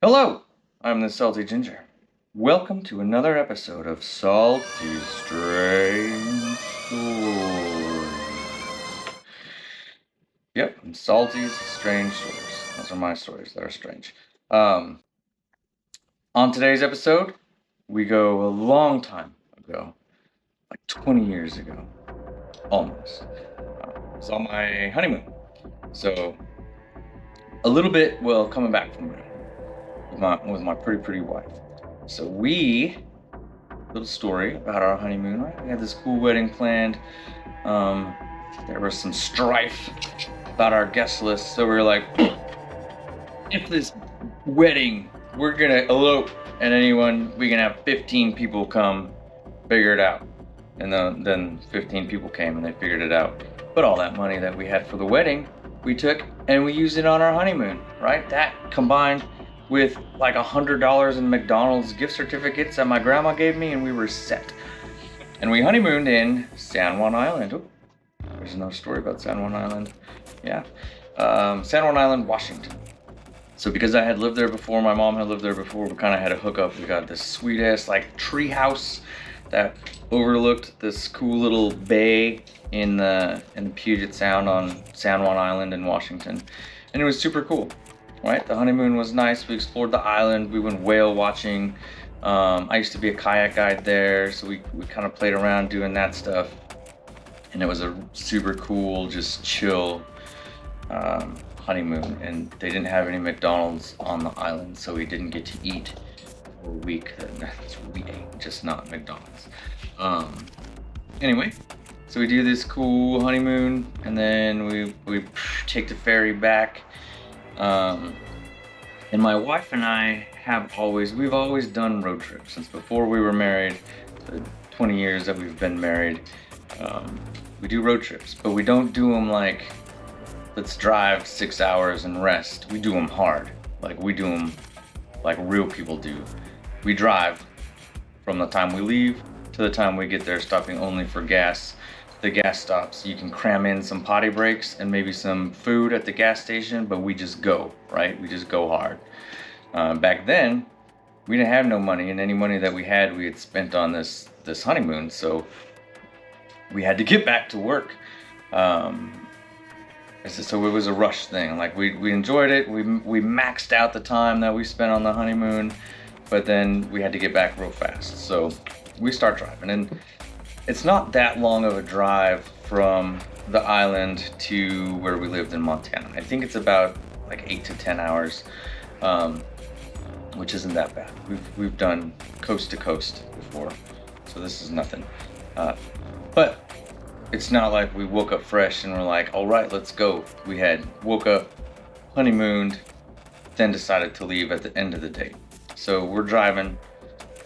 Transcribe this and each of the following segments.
Hello, I'm the Salty Ginger. Welcome to another episode of Salty Strange Stories. Yep, Salty's Strange Stories. Those are my stories that are strange. On today's episode, we go a long time ago, like 20 years ago, almost. I was on my honeymoon. So, a little bit, coming back from it with my pretty wife. So little story about our honeymoon, right? We had this cool wedding planned. There was some strife about our guest list, so we were like, if this wedding, we're gonna elope, and we can have 15 people come, figure it out. And then 15 people came and they figured it out. But all that money that we had for the wedding, we took and we used it on our honeymoon, right? That combined with like $100 in McDonald's gift certificates that my grandma gave me, and we were set. And we honeymooned in San Juan Island. Oh, there's another story about San Juan Island. Yeah. San Juan Island, Washington. So because I had lived there before, my mom had lived there before, we kind of had a hookup. We got this sweet ass like tree house that overlooked this cool little bay in the Puget Sound on San Juan Island in Washington. And it was super cool, right? The honeymoon was nice. We explored the island. We went whale watching. I used to be a kayak guide there, so we kind of played around doing that stuff. And it was a super cool, just chill honeymoon. And they didn't have any McDonald's on the island, so we didn't get to eat for a week. We ate, just not McDonald's. Anyway, so we do this cool honeymoon, and then we take the ferry back. And my wife and I we've always done road trips since before we were married. The 20 years that we've been married, we do road trips, but we don't do them like, let's drive 6 hours and rest. We do them hard. Like we do them like real people do. We drive from the time we leave to the time we get there, stopping only for gas. The gas stops, you can cram in some potty breaks and maybe some food at the gas station, but we just go, right? We just go hard. Back then, we didn't have no money, and any money that we had spent on this honeymoon, so we had to get back to work. So it was a rush thing. Like we enjoyed it. We maxed out the time that we spent on the honeymoon, but then we had to get back real fast. So we start driving, and it's not that long of a drive from the island to where we lived in Montana. I think it's about like 8 to 10 hours, which isn't that bad. We've done coast to coast before, so this is nothing. But it's not like we woke up fresh and we're like, all right, let's go. We had woke up, honeymooned, then decided to leave at the end of the day. So we're driving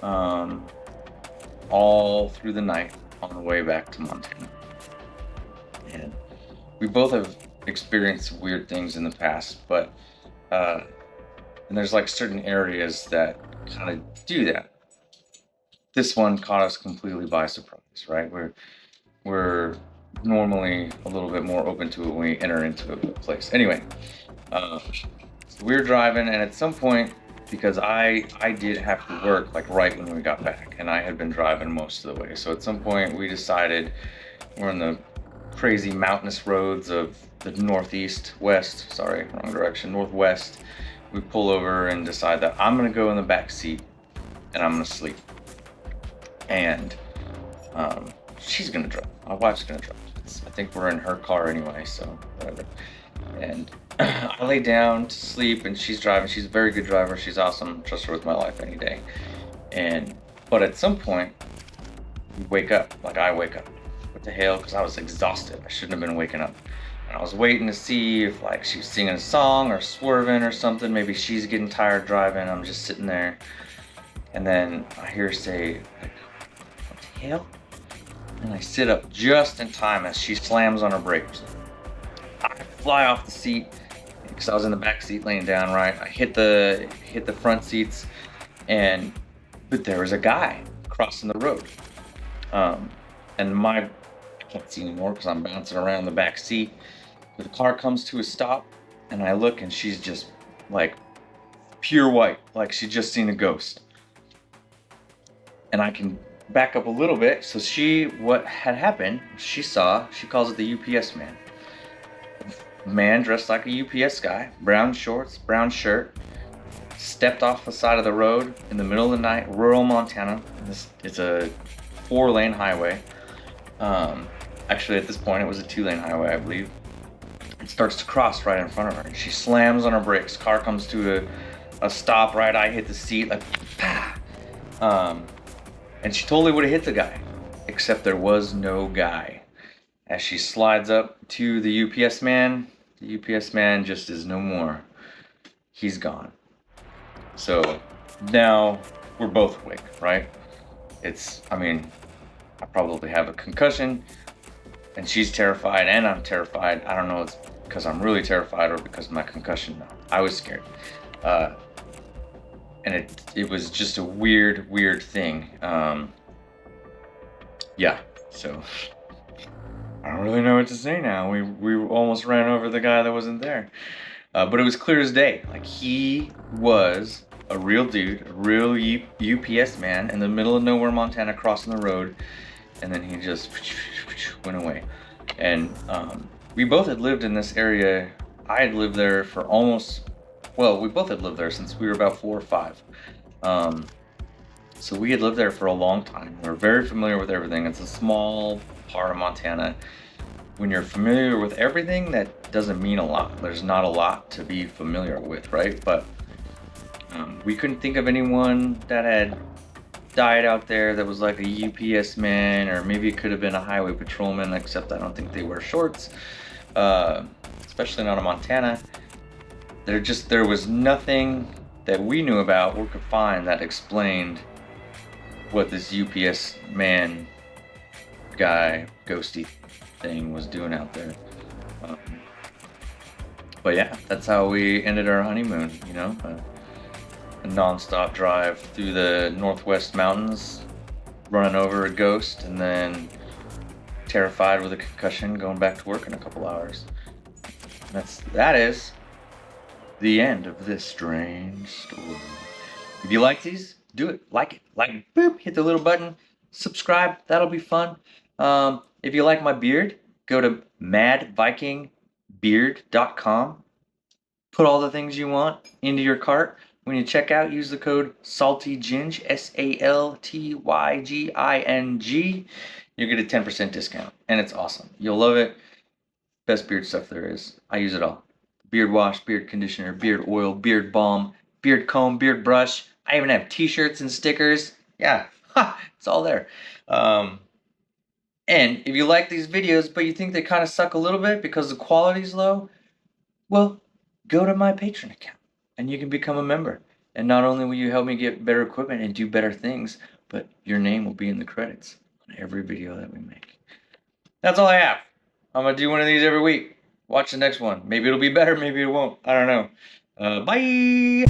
all through the night on the way back to Montana. And we both have experienced weird things in the past, but and there's like certain areas that kind of do that. This one caught us completely by surprise, right? We're normally a little bit more open to it when we enter into a place. Anyway, so we're driving, and at some point, because I did have to work like right when we got back, and I had been driving most of the way. So at some point we decided we're in the crazy mountainous roads of the northwest. We pull over and decide that I'm gonna go in the back seat and I'm gonna sleep. And she's gonna drive. My wife's gonna drive. I think we're in her car anyway, so whatever. And I lay down to sleep, and she's driving. She's a very good driver. She's awesome. Trust her with my life any day. But at some point, we wake up. Like I wake up. What the hell? Because I was exhausted. I shouldn't have been waking up. And I was waiting to see if like she was singing a song or swerving or something. Maybe she's getting tired driving. I'm just sitting there, and then I hear her say, like, "What the hell?" And I sit up just in time as she slams on her brakes. I fly off the seat because I was in the back seat laying down, right? I hit the front seats, but there was a guy crossing the road. And I can't see anymore because I'm bouncing around the back seat. But the car comes to a stop, and I look, and she's just like pure white, like she'd just seen a ghost. And I can back up a little bit. So what had happened, she calls it the UPS man. Man dressed like a UPS guy, brown shorts, brown shirt, stepped off the side of the road in the middle of the night, rural Montana. It's a 4-lane highway. Actually, at this point, it was a 2-lane highway, I believe. It starts to cross right in front of her, and she slams on her brakes. Car comes to a stop. Right, I hit the seat like, pah. And she totally would have hit the guy, except there was no guy. As she slides up to the UPS man just is no more. He's gone. So now we're both awake, right? I probably have a concussion, and she's terrified, and I'm terrified. I don't know if it's because I'm really terrified or because of my concussion. No, I was scared. And it was just a weird thing. Yeah, so I don't really know what to say now. We almost ran over the guy that wasn't there. But it was clear as day. Like, he was a real dude, a real UPS man in the middle of nowhere, Montana, crossing the road. And then he just went away. And we both had lived in this area. I had lived there for we both had lived there since we were about 4 or 5. So we had lived there for a long time. We were very familiar with everything. It's a small part of Montana. When you're familiar with everything, that doesn't mean a lot. There's not a lot to be familiar with, right? But we couldn't think of anyone that had died out there that was like a UPS man, or maybe it could have been a highway patrolman, except I don't think they wear shorts, especially not in Montana. There was nothing that we knew about or could find that explained what this UPS man guy, ghosty thing was doing out there. But yeah, that's how we ended our honeymoon, a non-stop drive through the Northwest mountains, running over a ghost, and then terrified with a concussion, going back to work in a couple hours. That is the end of this strange story. If you like these, do it. Like, boop, hit the little button, subscribe. That'll be fun. If you like my beard, go to madvikingbeard.com. Put all the things you want into your cart. When you check out, use the code SALTYGING, SALTYGING. You'll get a 10% discount, and it's awesome. You'll love it. Best beard stuff there is. I use it all. Beard wash, beard conditioner, beard oil, beard balm, beard comb, beard brush. I even have t-shirts and stickers. Yeah, it's all there. And if you like these videos, but you think they kind of suck a little bit because the quality's low, well, go to my Patreon account and you can become a member. And not only will you help me get better equipment and do better things, but your name will be in the credits on every video that we make. That's all I have. I'm going to do one of these every week. Watch the next one. Maybe it'll be better, maybe it won't. I don't know. Bye!